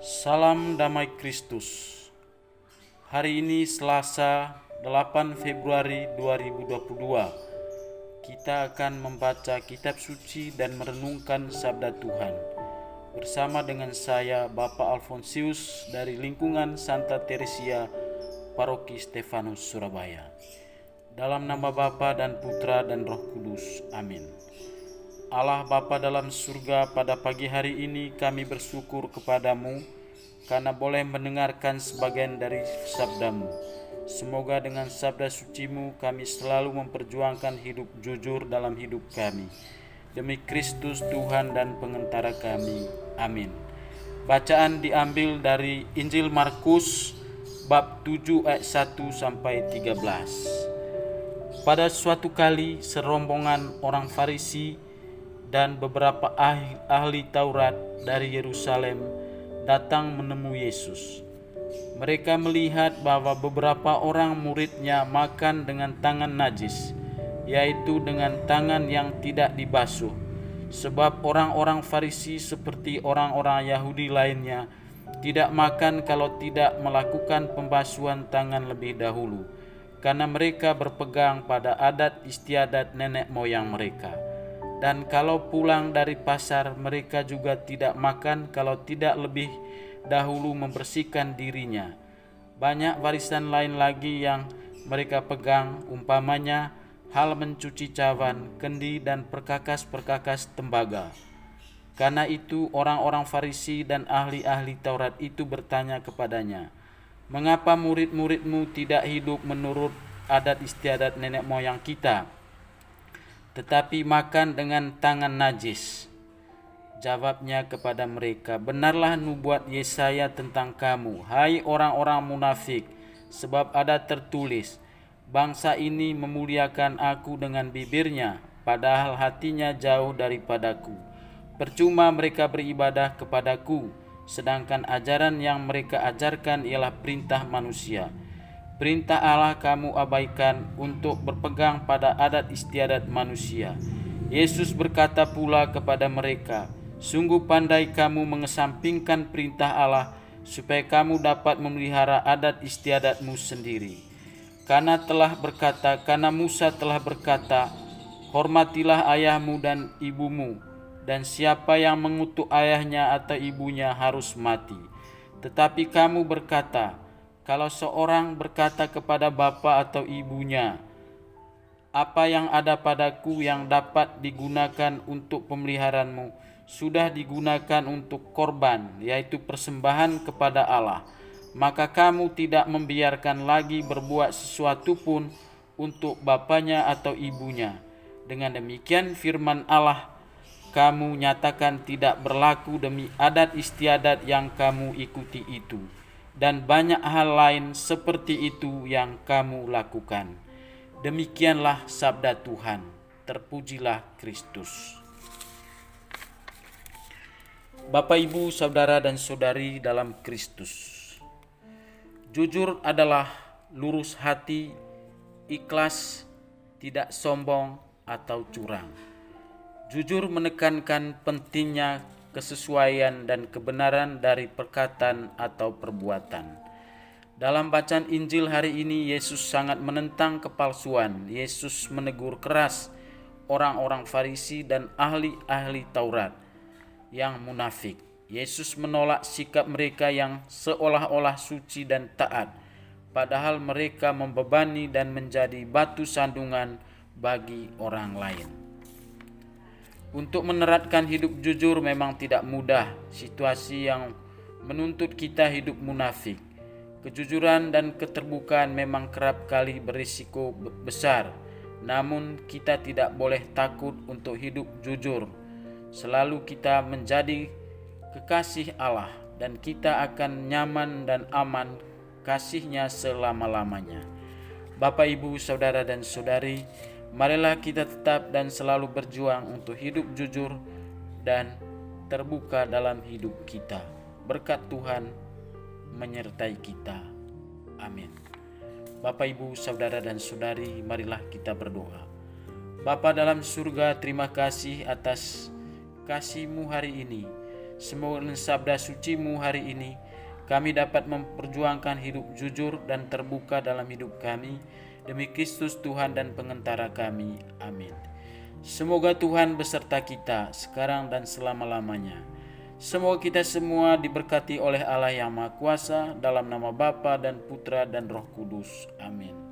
Salam damai Kristus. Hari ini Selasa 8 Februari 2022. Kita akan membaca kitab suci dan merenungkan sabda Tuhan. Bersama dengan saya Bapak Alfonsius dari lingkungan Santa Teresia, Paroki Stefanus Surabaya. Dalam nama Bapa dan Putra dan Roh Kudus. Amin. Allah Bapa dalam surga, pada pagi hari ini kami bersyukur kepadamu karena boleh mendengarkan sebagian dari sabdamu. Semoga dengan sabda sucimu kami selalu memperjuangkan hidup jujur dalam hidup kami. Demi Kristus Tuhan dan pengantara kami. Amin. Bacaan diambil dari Injil Markus bab 7 ayat 1 sampai 13. Pada suatu kali serombongan orang Farisi dan beberapa ahli Taurat dari Yerusalem datang menemui Yesus. Mereka melihat bahwa beberapa orang muridnya makan dengan tangan najis, yaitu dengan tangan yang tidak dibasuh. Sebab orang-orang Farisi seperti orang-orang Yahudi lainnya tidak makan kalau tidak melakukan pembasuhan tangan lebih dahulu, karena mereka berpegang pada adat istiadat nenek moyang mereka. Dan kalau pulang dari pasar, mereka juga tidak makan kalau tidak lebih dahulu membersihkan dirinya. Banyak warisan lain lagi yang mereka pegang, umpamanya hal mencuci cawan, kendi, dan perkakas-perkakas tembaga. Karena itu orang-orang Farisi dan ahli-ahli Taurat itu bertanya kepadanya, "Mengapa murid-muridmu tidak hidup menurut adat istiadat nenek moyang kita, tetapi makan dengan tangan najis?" Jawabnya kepada mereka, "Benarlah nubuat Yesaya tentang kamu, hai orang-orang munafik, sebab ada tertulis, bangsa ini memuliakan aku dengan bibirnya, padahal hatinya jauh daripadaku. Percuma mereka beribadah kepadaku, sedangkan ajaran yang mereka ajarkan ialah perintah manusia. Perintah Allah kamu abaikan untuk berpegang pada adat istiadat manusia." Yesus berkata pula kepada mereka, "Sungguh pandai kamu mengesampingkan perintah Allah supaya kamu dapat memelihara adat istiadatmu sendiri. Karena Musa telah berkata, hormatilah ayahmu dan ibumu, dan siapa yang mengutuk ayahnya atau ibunya harus mati. Tetapi kamu berkata, kalau seorang berkata kepada bapa atau ibunya, apa yang ada padaku yang dapat digunakan untuk pemeliharaanmu, sudah digunakan untuk korban, yaitu persembahan kepada Allah, maka kamu tidak membiarkan lagi berbuat sesuatu pun untuk bapanya atau ibunya. Dengan demikian firman Allah kamu nyatakan tidak berlaku demi adat istiadat yang kamu ikuti itu, dan banyak hal lain seperti itu yang kamu lakukan." Demikianlah sabda Tuhan. Terpujilah Kristus. Bapak, Ibu, saudara dan saudari dalam Kristus, jujur adalah lurus hati, ikhlas, tidak sombong atau curang. Jujur menekankan pentingnya kesesuaian dan kebenaran dari perkataan atau perbuatan. Dalam bacaan Injil hari ini, Yesus sangat menentang kepalsuan. Yesus menegur keras orang-orang Farisi dan ahli-ahli Taurat yang munafik. Yesus menolak sikap mereka yang seolah-olah suci dan taat, padahal mereka membebani dan menjadi batu sandungan bagi orang lain. Untuk menerapkan hidup jujur memang tidak mudah, situasi yang menuntut kita hidup munafik. Kejujuran dan keterbukaan memang kerap kali berisiko besar, namun kita tidak boleh takut untuk hidup jujur. Selalu kita menjadi kekasih Allah, dan kita akan nyaman dan aman kasih-Nya selama-lamanya. Bapak, Ibu, saudara dan saudari, marilah kita tetap dan selalu berjuang untuk hidup jujur dan terbuka dalam hidup kita. Berkat Tuhan menyertai kita. Amin. Bapak, Ibu, saudara dan saudari, marilah kita berdoa. Bapa dalam surga, terima kasih atas kasih-Mu hari ini. Semoga dengan sabda suci-Mu hari ini kami dapat memperjuangkan hidup jujur dan terbuka dalam hidup kami, demi Kristus Tuhan dan pengantara kami. Amin. Semoga Tuhan beserta kita sekarang dan selama-lamanya. Semoga kita semua diberkati oleh Allah yang Maha Kuasa, dalam nama Bapa dan Putra dan Roh Kudus. Amin.